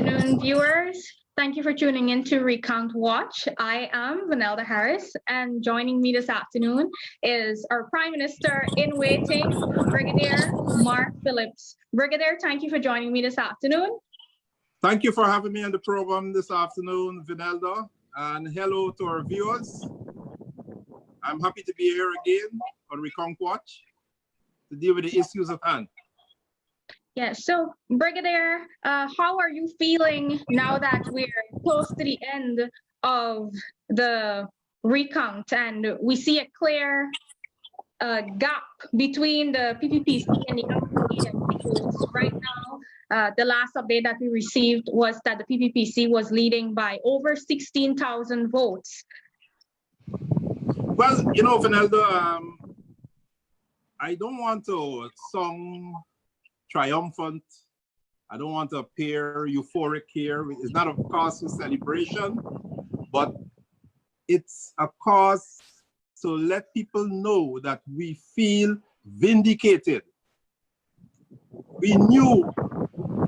afternoon, viewers. Thank you for tuning in to Recount Watch. I am Vanella Harris, and joining me this afternoon is our Prime Minister in waiting, Brigadier Mark Phillips. Brigadier, thank you for joining me this afternoon. Thank you for having me on the program this afternoon, Vanella, and hello to our viewers. I'm happy to be here again on Recount Watch to deal with the issues at hand. Yeah, so Brigadier, how are you feeling now that we're close to the end of the recount and we see a clear gap between the PPPC and the opposition? Because right now, the last update that we received was that the PPPC was leading by over 16,000 votes. Well, you know, Vanelda, I don't want to sound triumphant. I don't want to appear euphoric here. It's not a cause for celebration, but it's a cause to let people know that we feel vindicated. We knew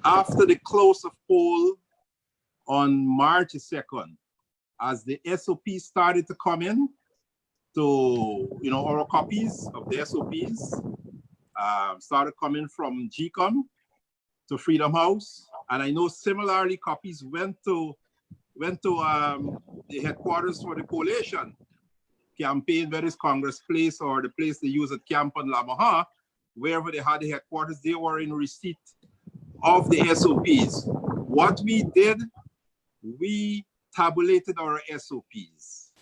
after the close of poll on March 2nd, as the SOP started to come in to, you know, our copies of the SOPs, started coming from GCOM to Freedom House, and I know similarly copies went to the headquarters for the coalition campaign, whether it's Congress Place or the place they use at Camp on Lamaha, wherever they had the headquarters, they were in receipt of the SOPs. What we did, we tabulated our SOPs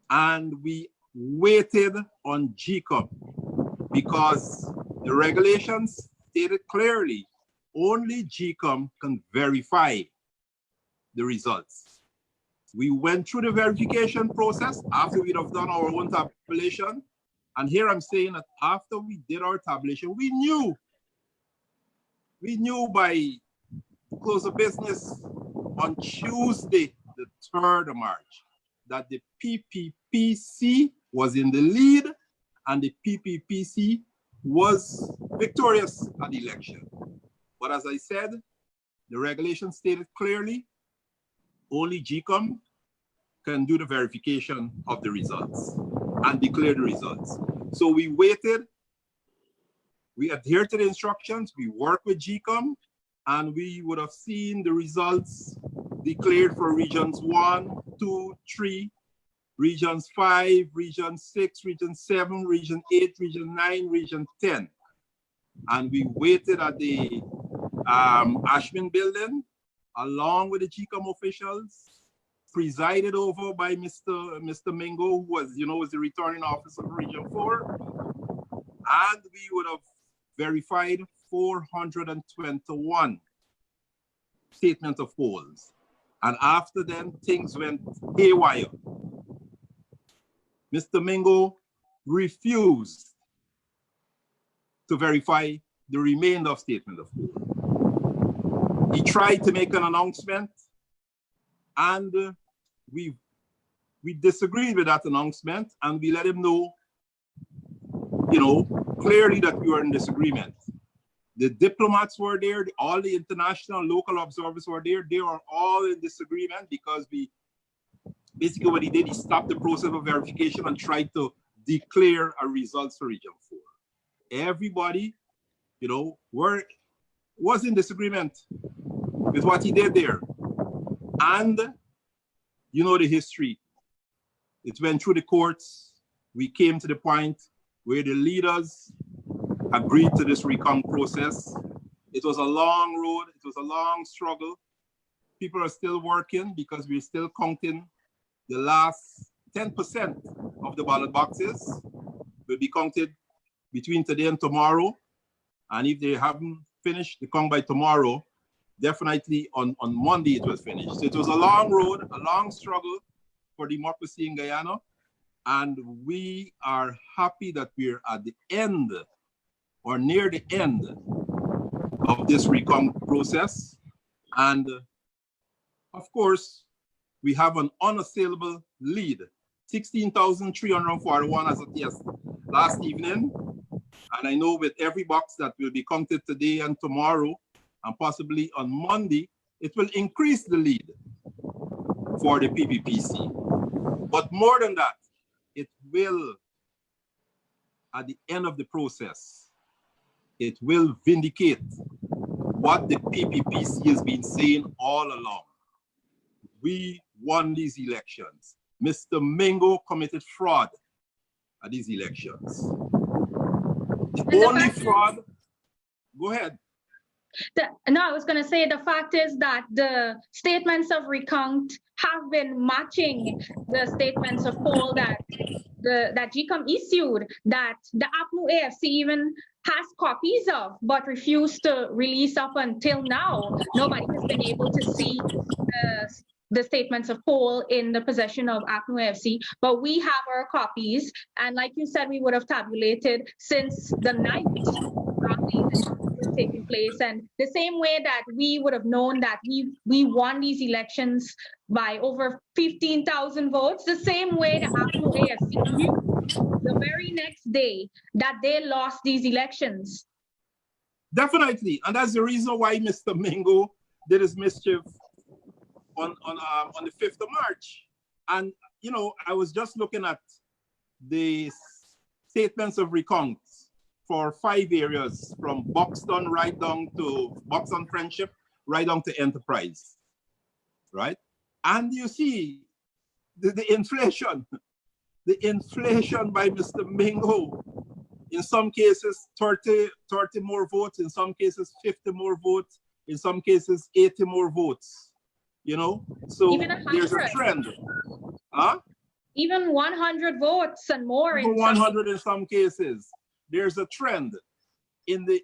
and we waited on GCOM, because the regulations stated clearly, only GCOM can verify the results. We went through the verification process after we'd have done our own tabulation. And here I'm saying that after we did our tabulation, we knew by close of business on Tuesday, the 3rd of March, that the PPPC was in the lead and the PPPC was victorious at the election. But as I said, the regulation stated clearly, only GCOM can do the verification of the results and declare the results. So we waited, we adhered to the instructions, we worked with GCOM, and we would have seen the results declared for regions 1, 2, 3, regions 5, region 6, region 7, region 8, region 9, region 10. And we waited at the Ashman building along with the GCOM officials, presided over by Mr. Mingo, who was, you know, was the returning officer of Region 4. And we would have verified 421 statements of polls. And after then, things went haywire. Mr. Mingo refused to verify the remainder of statement of poll. He tried to make an announcement, and we disagreed with that announcement, and we let him know, you know, clearly that we were in disagreement. The diplomats were there, all the international local observers were there. They were all in disagreement because we basically what he did, he stopped the process of verification and tried to declare a results for Region 4. Everybody, you know, was in disagreement with what he did there. And you know the history. It went through the courts. We came to the point where the leaders agreed to this recount process. It was a long road. It was a long struggle. People are still working because we're still counting the last 10% of the ballot boxes will be counted between today and tomorrow. And if they haven't finished the count by tomorrow, definitely on Monday it was finished. So it was a long road, a long struggle for democracy in Guyana. And we are happy that we're at the end or near the end of this recount process. And of course, we have an unassailable lead, 16,341 as of last evening. And I know with every box that will be counted today and tomorrow, and possibly on Monday, It will increase the lead for the PPPC. But more than that, it will, at the end of the process, it will vindicate what the PPPC has been saying all along. We won these elections. Mr. Mingo committed fraud at these elections. The only fraud, go ahead. No, I was going to say the fact is that the statements of recount have been matching the statements of poll that GCOM issued, that the APNU AFC even has copies of, but refused to release up until now. Nobody has been able to see the statements of poll in the possession of APNU AFC, but we have our copies. And like you said, we would have tabulated since the night was taking place. And the same way that we would have known that we won these elections by over 15,000 votes, the same way the APNU AFC knew the very next day that they lost these elections. Definitely, and that's the reason why Mr. Mingo did his mischief on the 5th of March. And, you know, I was just looking at the statements of recount for 5 areas, from Buxton right down to Buxton Friendship, right down to Enterprise, right? And you see the inflation by Mr. Mingo. In some cases, 30 more votes, in some cases, 50 more votes, in some cases, 80 more votes, you know? So there's a trend. Huh? Even 100 votes and more. Even 100 in some cases. There's a trend in the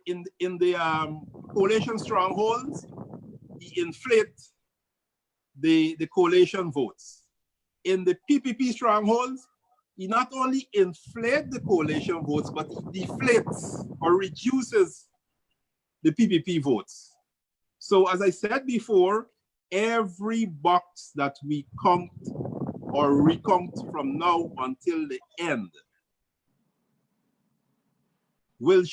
coalition strongholds. He inflate the coalition votes. In the PPP strongholds, he not only inflates the coalition votes, but he deflates or reduces the PPP votes. So as I said before, every box that we count or recount from now until the end will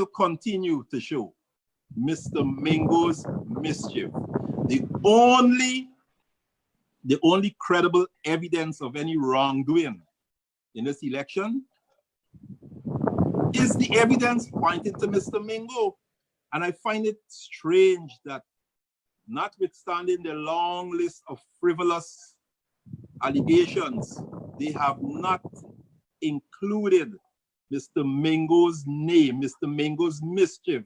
continue to show Mr. Mingo's mischief. The only credible evidence of any wrongdoing in this election is the evidence pointing to Mr. Mingo. And I find it strange that, notwithstanding the long list of frivolous allegations, they have not included Mr. Mingo's name, Mr. Mingo's mischief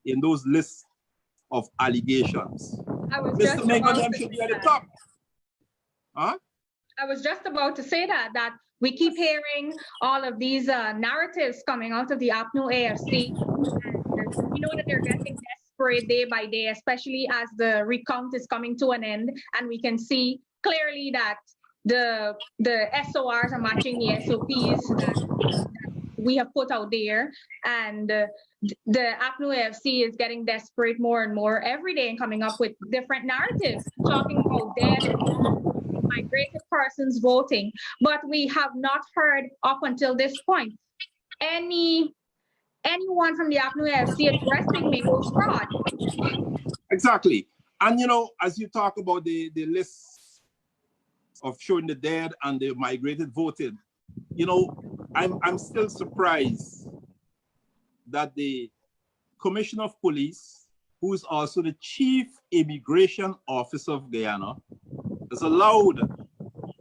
in those lists of allegations. Mr. Mingo should be at the top. Huh? I was just about to say that we keep hearing all of these narratives coming out of the APNU AFC. And we know that they're getting desperate day by day, especially as the recount is coming to an end, and we can see clearly that the SORs are matching the SOPs that we have put out there, and the APNU AFC is getting desperate more and more every day and coming up with different narratives, talking about dead migrated persons voting. But we have not heard up until this point anyone from the APNU AFC addressing Mingo's fraud. Exactly. And you know, as you talk about the lists of showing the dead and the migrated voted, you know, I'm still surprised that the Commissioner of Police, who is also the Chief Immigration Officer of Guyana, has allowed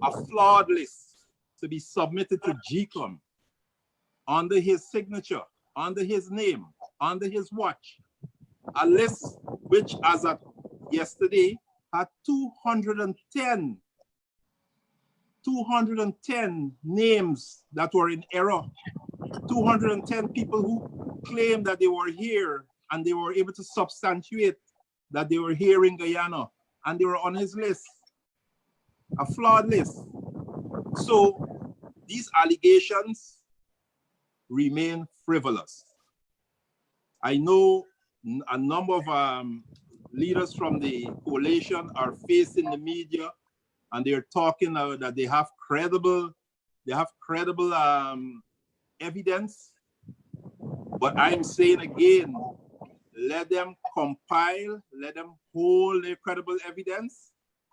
a flawed list to be submitted to GCOM under his signature, under his name, under his watch. A list which, as of yesterday, had 210 names that were in error. 210 people who claimed that they were here and they were able to substantiate that they were here in Guyana, and they were on his list. A flawed list. So these allegations remain frivolous. I know a number of leaders from the coalition are facing the media, and they're talking that they have credible evidence. But I'm saying again, let them compile, let them hold their credible evidence,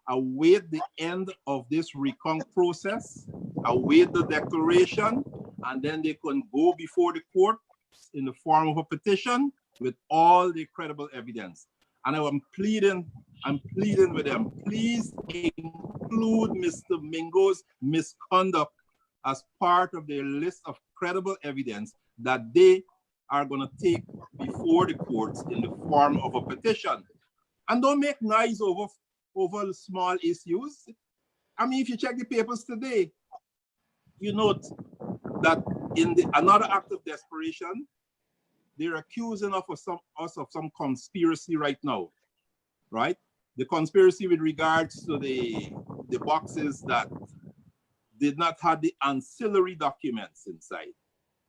await the end of this recount process, await the declaration, and then they can go before the court in the form of a petition with all the credible evidence. And I'm pleading with them, please include Mr. Mingo's misconduct as part of their list of credible evidence that they are going to take before the courts in the form of a petition. And don't make noise over small issues. I mean, if you check the papers today, you note that in another act of desperation, they're accusing us of some conspiracy right now, right? The conspiracy with regards to the boxes that did not have the ancillary documents inside.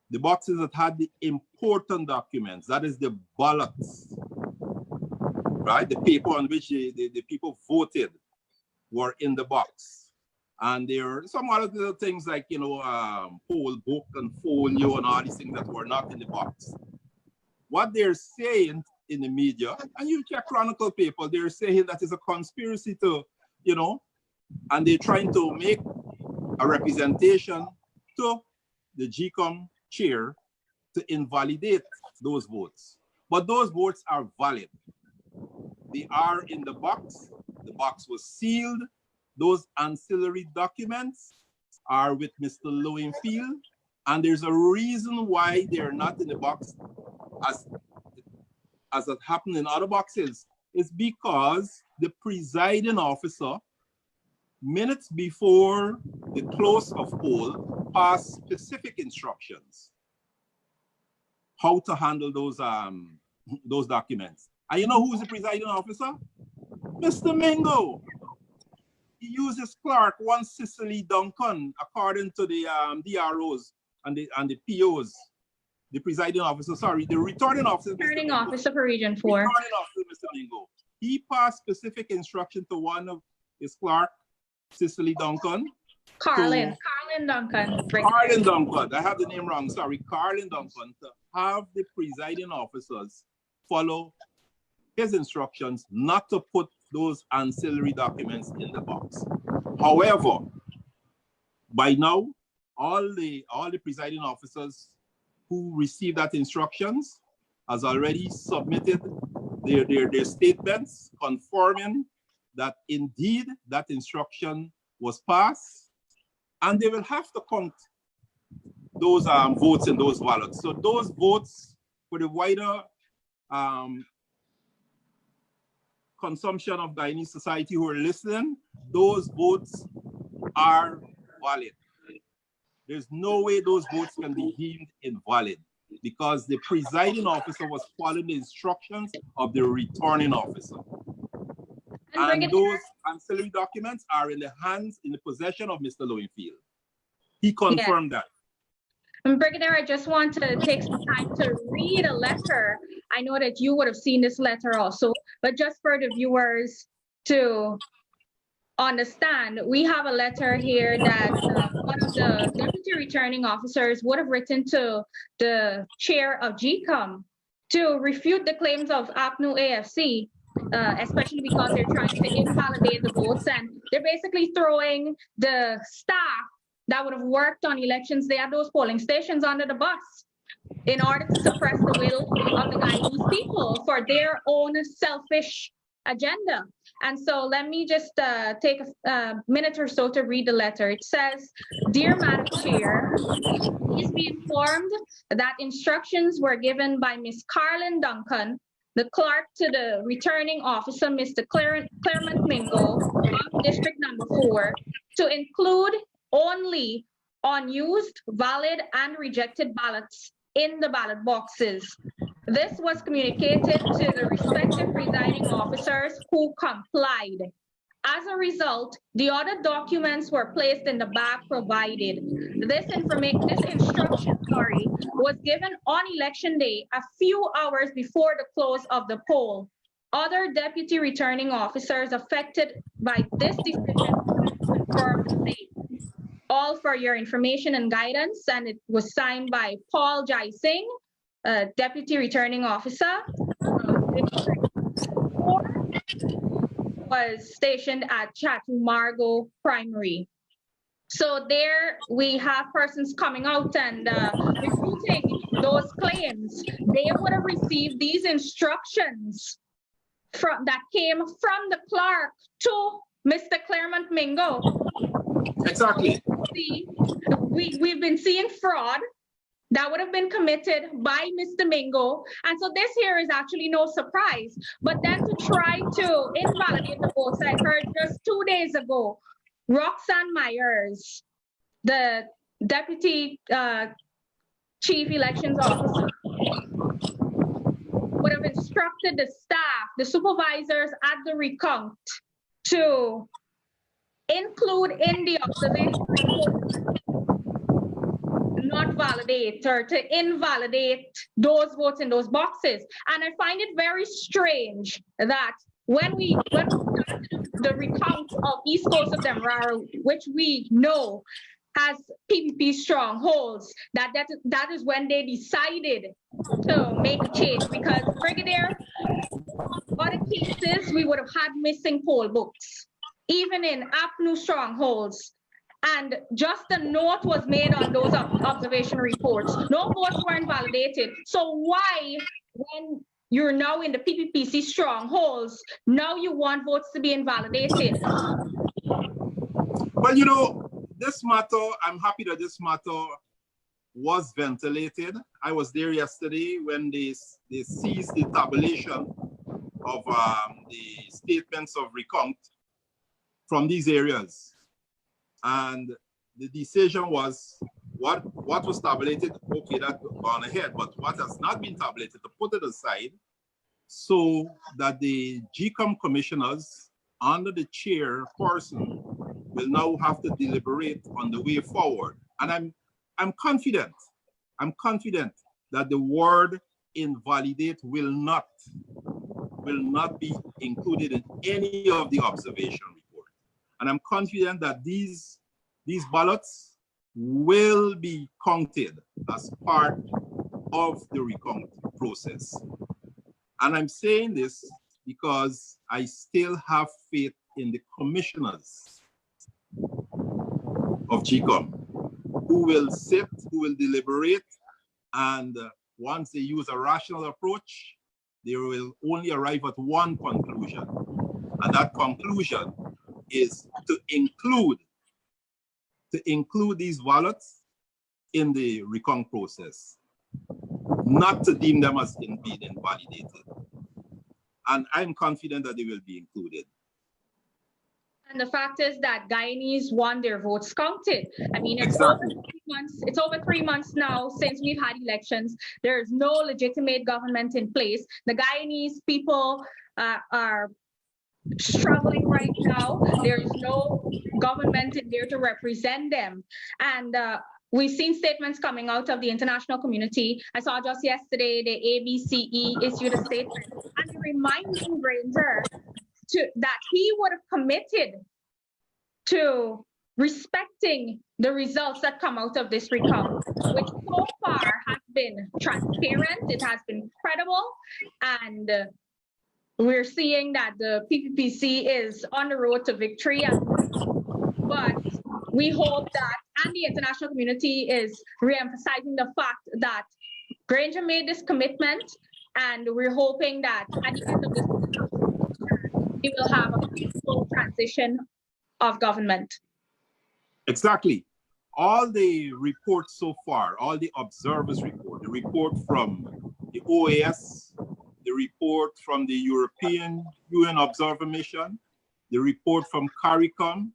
The boxes that had the important documents, that is the ballots, right? The paper on which the people voted were in the box. And there are some other little things like, you know, poll book and folio and all these things that were not in the box. What they're saying in the media, and you check Chronicle paper, they're saying that it's a conspiracy to, you know, and they're trying to make a representation to the GCOM chair to invalidate those votes. But those votes are valid. They are in the box. The box was sealed. Those ancillary documents are with Mr. Lowenfield, and there's a reason why they're not in the box as it happened in other boxes. It's because the presiding officer, minutes before the close of poll, passed specific instructions how to handle those documents. And you know who's the presiding officer? Mr. Mingo. He uses clerk, one Cicely Duncan, according to the DROs and the POs. The presiding officer, sorry, the returning officer. Returning officer for Region 4. Returning officer, Mr. Mingo. He passed specific instruction to one of his clerk, Cicely Duncan. Carlin Duncan. Carlin Duncan, I have the name wrong, sorry. Carlin Duncan, to have the presiding officers follow his instructions not to put those ancillary documents in the box. However, by now, all the presiding officers who received that instructions has already submitted their statements confirming that indeed that instruction was passed, and they will have to count those votes in those ballots. So those votes for the wider consumption of Guyanese society who are listening, those votes are valid. There's no way those votes can be deemed invalid because the presiding officer was following the instructions of the returning officer. And those ancillary documents are in the possession of Mr. Lowenfield. He confirmed that. And Brigadier, I just want to take some time to read a letter. I know that you would have seen this letter also, but just for the viewers to understand, we have a letter here that one of the deputy returning officers would have written to the chair of GCOM to refute the claims of APNU AFC, especially because they're trying to invalidate the votes, and they're basically throwing the staff that would have worked on elections day at those polling stations under the bus in order to suppress the will of the Guyanese people for their own selfish agenda. And so let me just take a minute or so to read the letter. It says, "Dear Madam Chair, please be informed that instructions were given by Ms. Carlin Duncan, the clerk to the returning officer, Mr. Claremont Mingo of District Number 4, to include only unused, valid, and rejected ballots in the ballot boxes. This was communicated to the respective presiding officers who complied. As a result, the other documents were placed in the bag provided. This instruction, was given on election day a few hours before the close of the poll. Other deputy returning officers affected by this decision confirmed the same. All for your information and guidance, and it was signed by Paul Jai Singh, Deputy Returning Officer, District 4 was stationed at Chatumargo Primary. So there we have persons coming out and refuting those claims. They would have received these instructions that came from the clerk to Mr. Claremont Mingo. Exactly. See, we've been seeing fraud that would have been committed by Mr. Mingo. And so this here is actually no surprise. But then to try to invalidate the votes, I heard just 2 days ago, Roxanne Myers, the Deputy Chief Elections Officer, would have instructed the staff, the supervisors at the recount, to include in the observation report, not validate or to invalidate those votes in those boxes. And I find it very strange that when we started the recount of East Coast of Demerara, which we know has PPP strongholds, that is when they decided to make a change, because Brigadier, other cases we would have had missing poll books, even in APNU strongholds. And just a note was made on those observation reports. No votes were invalidated. So why, when you're now in the PPPC strongholds, now you want votes to be invalidated? Well, you know, this matter, I'm happy that this matter was ventilated. I was there yesterday when they seized the tabulation of the statements of recount from these areas. And the decision was what was tabulated, okay, that gone ahead, but what has not been tabulated, to put it aside so that the GCOM commissioners under the chairperson will now have to deliberate on the way forward. And I'm confident that the word invalidate will not be included in any of the observation reports. And I'm confident that these ballots will be counted as part of the recount process. And I'm saying this because I still have faith in the commissioners of GCOM, who will sit, who will deliberate, and once they use a rational approach, they will only arrive at one conclusion. And that conclusion is to include these ballots in the recount process, not to deem them as being invalidated. And I'm confident that they will be included. And the fact is that Guyanese want their votes counted. I mean, it's Exactly. over 3 months. It's over 3 months now since we've had elections. There is no legitimate government in place. The Guyanese people are struggling right now. There is no government in there to represent them. And we've seen statements coming out of the international community. I saw just yesterday the ABCE issued a statement and reminding Granger that he would have committed to respecting the results that come out of this recount, which so far has been transparent, it has been credible, and we're seeing that the PPPC is on the road to victory. But we hope that, and the international community is re-emphasizing the fact that Granger made this commitment, and we're hoping that at the end of this, we will have a peaceful transition of government. Exactly. All the reports so far, all the observers report, the report from the OAS, the report from the European UN Observer Mission, the report from CARICOM,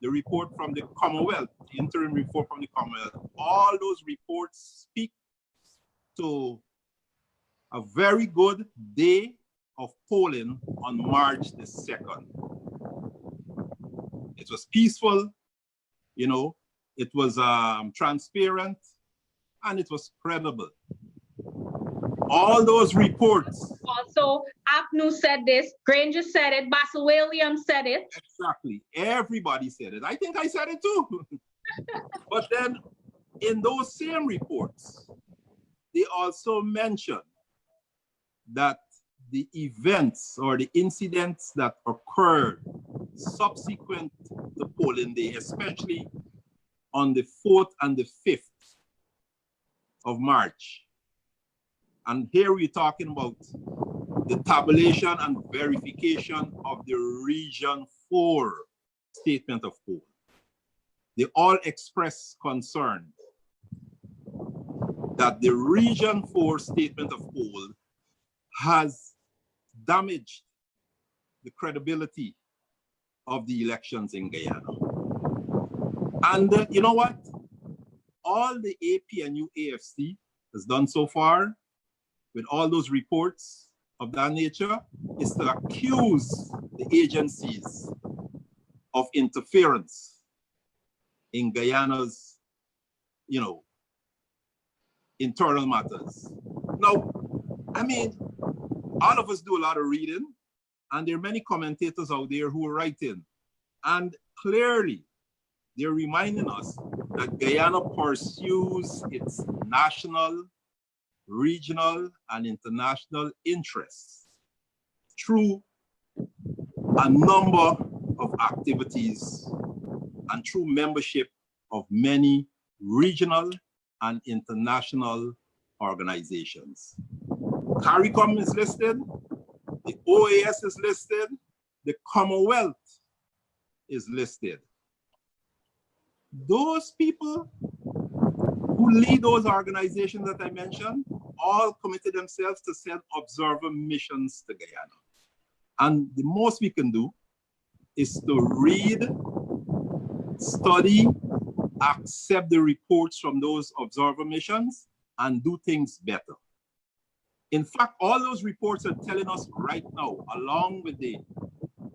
the report from the Commonwealth, the interim report from the Commonwealth, all those reports speak to a very good day of polling on March the 2nd. It was peaceful, you know, it was transparent, and it was credible. All those reports. Also, APNU said this, Granger said it, Basil Williams said it. Exactly, everybody said it. I think I said it too. But then in those same reports, they also mentioned that the events or the incidents that occurred subsequent to polling day, especially on the 4th and the 5th of March. And here we're talking about the tabulation and verification of the Region 4 statement of poll. They all express concern that the Region 4 statement of poll has damaged the credibility of the elections in Guyana. And you know what? All the APNU AFC has done so far with all those reports of that nature is to accuse the agencies of interference in Guyana's, internal matters. Now, I mean, all of us do a lot of reading, and there are many commentators out there who are writing, and clearly they're reminding us that Guyana pursues its national, regional, and international interests through a number of activities and through membership of many regional and international organizations. CARICOM is listed, the OAS is listed, the Commonwealth is listed. Those people who lead those organizations that I mentioned all committed themselves to send observer missions to Guyana. And the most we can do is to read, study, accept the reports from those observer missions, and do things better. In fact, all those reports are telling us right now, along with the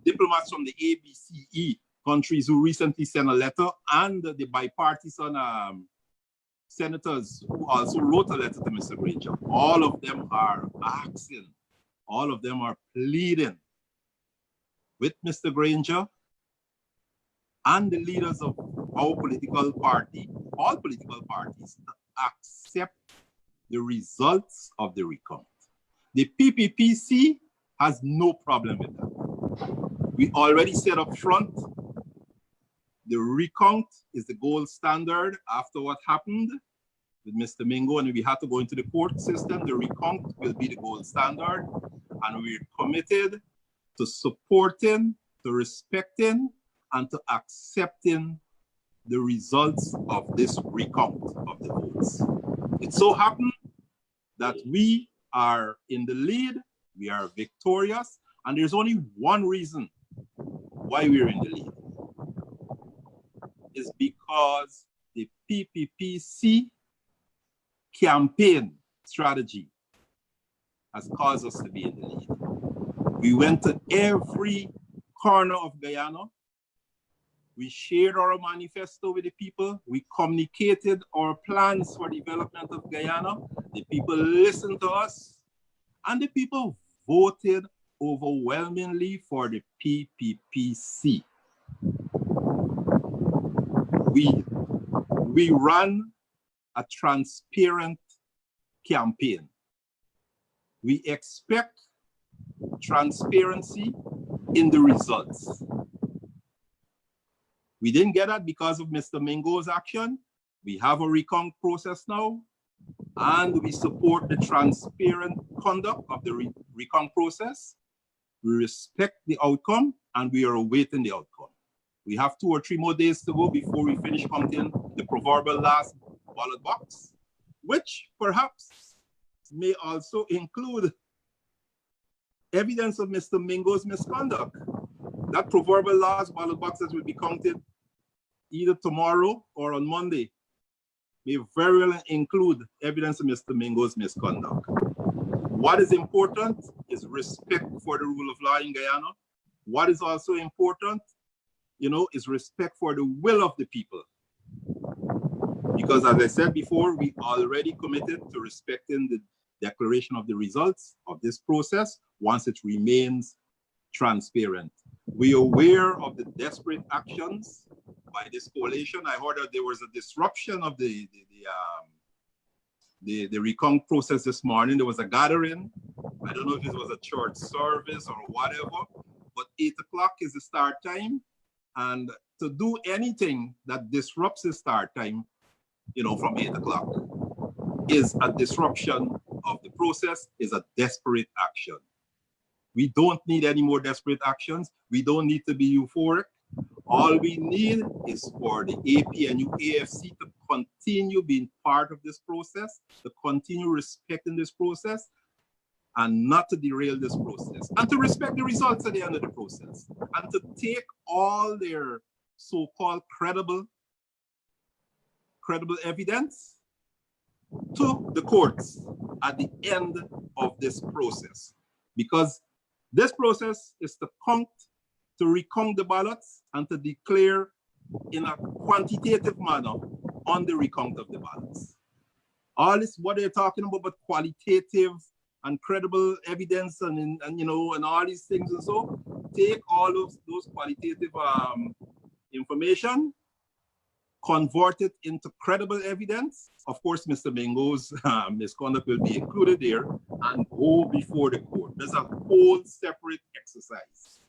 diplomats from the ABCE countries who recently sent a letter, and the bipartisan senators who also wrote a letter to Mr. Granger, all of them are asking, all of them are pleading with Mr. Granger and the leaders of our political party, all political parties, to accept the results of the recount. The PPPC has no problem with that. We already said up front, the recount is the gold standard after what happened with Mr. Mingo, and we had to go into the court system. The recount will be the gold standard, and we're committed to supporting, to respecting, and to accepting the results of this recount of the votes. It so happened that we are in the lead, we are victorious, and there's only one reason why we're in the lead. Is because the PPPC campaign strategy has caused us to be in the lead. We went to every corner of Guyana. We shared our manifesto with the people. We communicated our plans for development of Guyana. The people listened to us, and the people voted overwhelmingly for the PPPC. We run a transparent campaign. We expect transparency in the results. We didn't get that because of Mr. Mingo's action. We have a recount process now, and we support the transparent conduct of the recount process. We respect the outcome, and we are awaiting the outcome. We have 2 or 3 more days to go before we finish counting the proverbial last ballot box, which perhaps may also include evidence of Mr. Mingo's misconduct. That proverbial last ballot boxes will be counted either tomorrow or on Monday. May very well include evidence of Mr. Mingo's misconduct. What is important is respect for the rule of law in Guyana. What is also important, is respect for the will of the people. Because as I said before, we already committed to respecting the declaration of the results of this process once it remains transparent. We are aware of the desperate actions by this coalition. I heard that there was a disruption of the the recount process this morning. There was a gathering. I don't know if it was a church service or whatever, but 8 o'clock is the start time. And to do anything that disrupts the start time, from 8 o'clock is a disruption of the process, is a desperate action. We don't need any more desperate actions. We don't need to be euphoric. All we need is for the APNU AFC to continue being part of this process, to continue respecting this process, and not to derail this process, and to respect the results at the end of the process, and to take all their so-called credible evidence to the courts at the end of this process. Because this process is to recount the ballots and to declare in a quantitative manner on the recount of the ballots. All this, what they're talking about, but qualitative and credible evidence and all these things and so, take all of those qualitative information, convert it into credible evidence. Of course, Mr. Mingo's misconduct will be included there and go before the court. There's a whole separate exercise.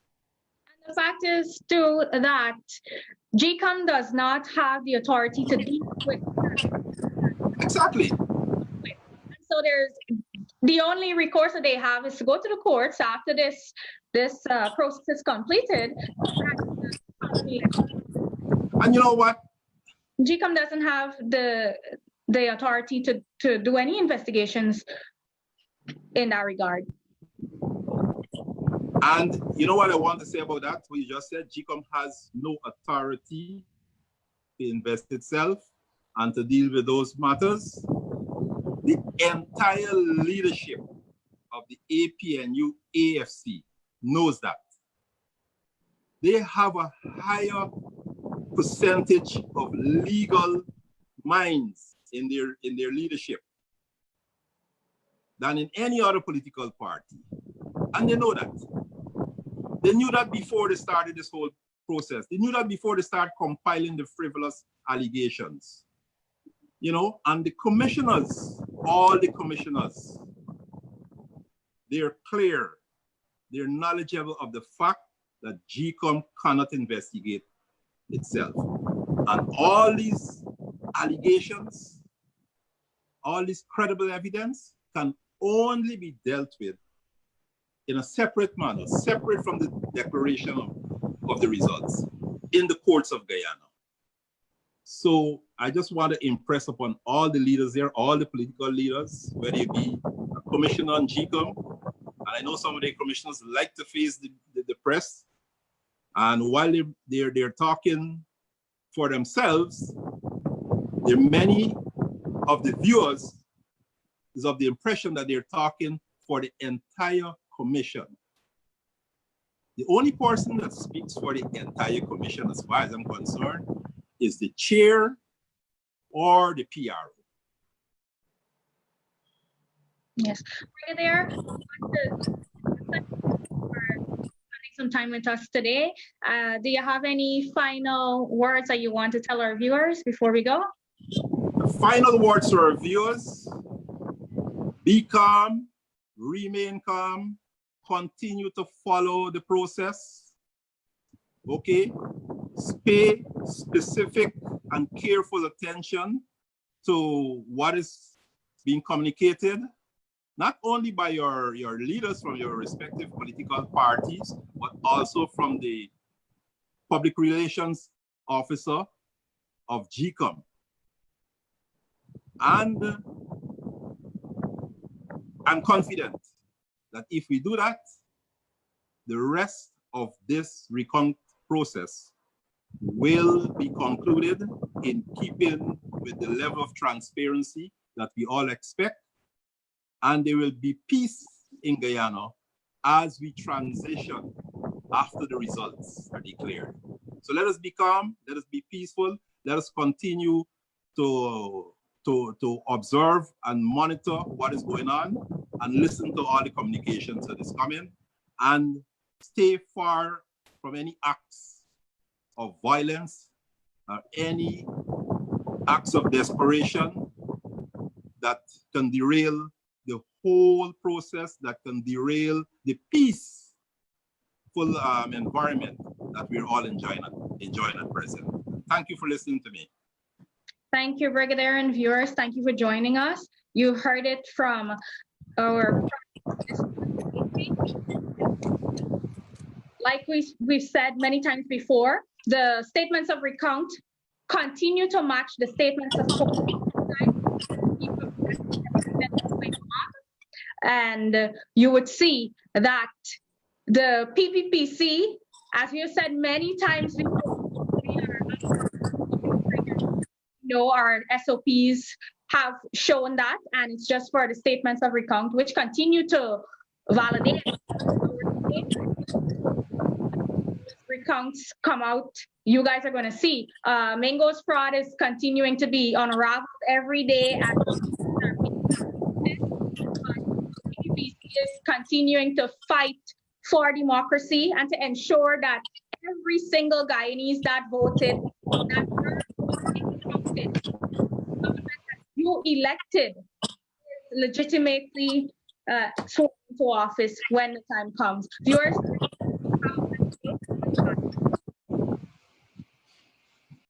And the fact is too that GCOM does not have the authority to deal with. Exactly. So the only recourse that they have is to go to the courts after this process is completed. And you know what? GCOM doesn't have the authority to do any investigations in that regard. And you know what I want to say about that? What you just said, GCOM has no authority to invest itself and to deal with those matters. The entire leadership of the APNU AFC knows that. They have a higher percentage of legal minds in their leadership than in any other political party. And they know that. They knew that before they started this whole process. They knew that before they started compiling the frivolous allegations. And the commissioners, all the commissioners, they're clear, they're knowledgeable of the fact that GCOM cannot investigate itself. And all these allegations, all this credible evidence can only be dealt with in a separate manner, separate from the declaration of the results in the courts of Guyana. So I just want to impress upon all the leaders there, all the political leaders, whether it be a commissioner on GCOM, and I know some of the commissioners like to face the press, and while they're talking for themselves, there are many of the viewers is of the impression that they're talking for the entire commission. The only person that speaks for the entire commission, as far as I'm concerned, is the chair or the PRO. Yes, right there. Some time with us today. Do you have any final words that you want to tell our viewers before we go? Final words to our viewers: be calm, remain calm, continue to follow the process. Okay, pay specific and careful attention to what is being communicated, not only by your leaders from your respective political parties, but also from the public relations officer of GCOM. And I'm confident that if we do that, the rest of this recount process will be concluded in keeping with the level of transparency that we all expect. And there will be peace in Guyana as we transition after the results are declared. So let us be calm, let us be peaceful, let us continue to observe and monitor what is going on and listen to all the communications that is coming and stay far from any acts of violence or any acts of desperation that can derail the whole process, that can derail the peaceful environment that we're all enjoying at present. Thank you for listening to me. Thank you, Brigadier, and viewers. Thank you for joining us. You've heard it from our, like we've said many times before, the statements of recount continue to match the statements of and you would see that the PPPC, as we have said many times before, our SOPs have shown that, and it's just for the statements of recount, which continue to validate. Recounts come out, you guys are going to see. Mingo's fraud is continuing to be unraveled every day. PPPC is continuing to fight for democracy and to ensure that every single Guyanese that voted, you elected, legitimately sworn into office when the time comes. Viewers,